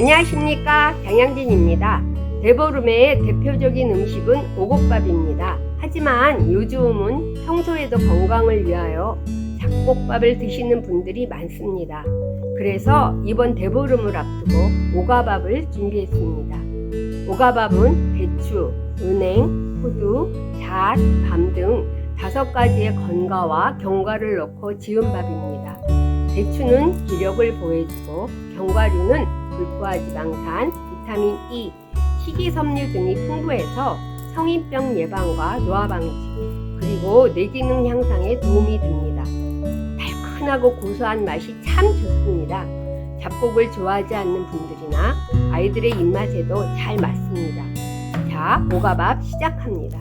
안녕하십니까, 장양진입니다. 대보름의 대표적인 음식은 오곡밥입니다. 하지만 요즘은 평소에도 건강을 위하여 잡곡밥을 드시는 분들이 많습니다. 그래서 이번 대보름을 앞두고 오가밥을 준비했습니다. 오가밥은 배추, 은행, 호두, 잣, 밤 등 5가지의 건과와 견과를 넣고 지은 밥입니다. 배추는 기력을 보해주고 견과류는 불포화지방산, 비타민 E, 식이섬유 등이 풍부해서 성인병 예방과 노화 방지, 그리고 뇌기능 향상에 도움이 됩니다. 달큰하고 고소한 맛이 참 좋습니다. 잡곡을 좋아하지 않는 분들이나 아이들의 입맛에도 잘 맞습니다. 자, 오가밥 시작합니다.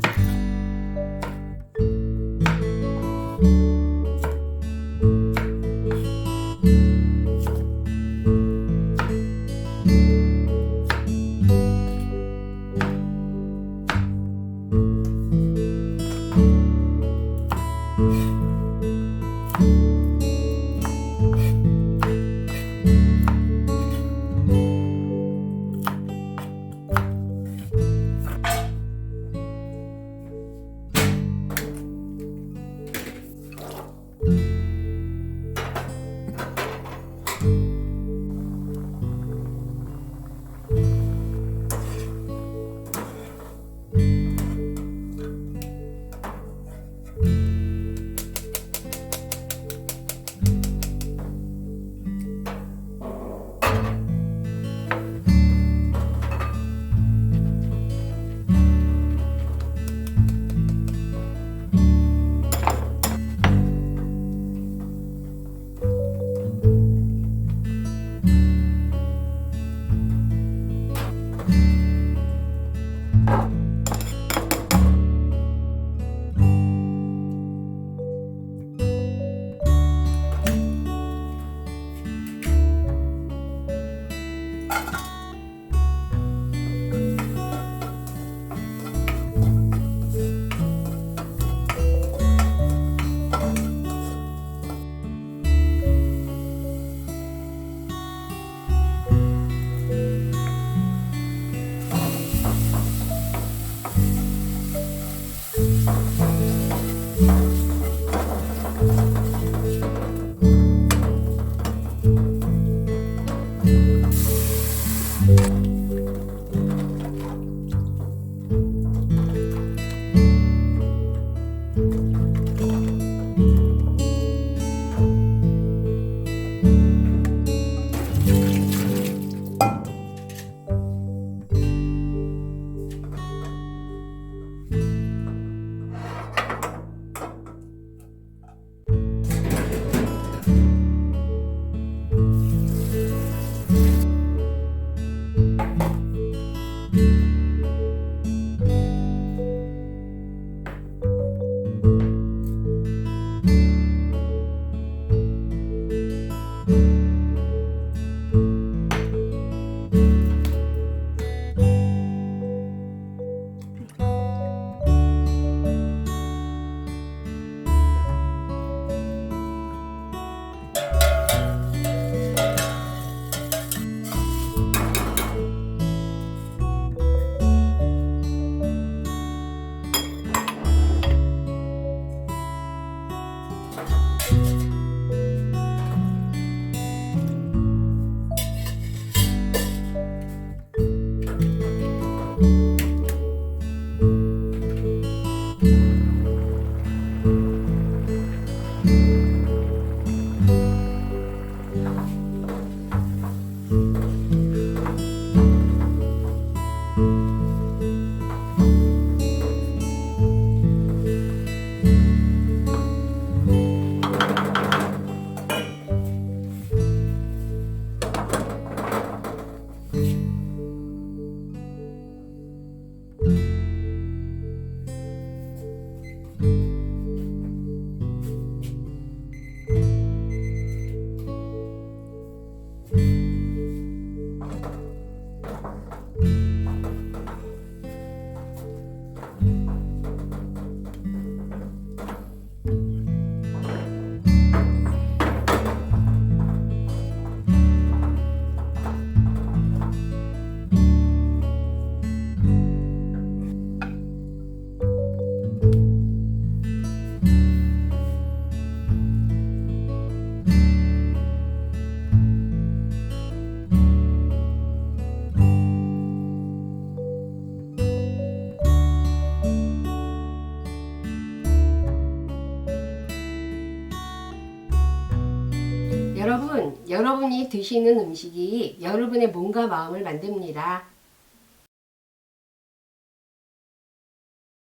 여러분, 여러분이 드시는 음식이 여러분의 몸과 마음을 만듭니다.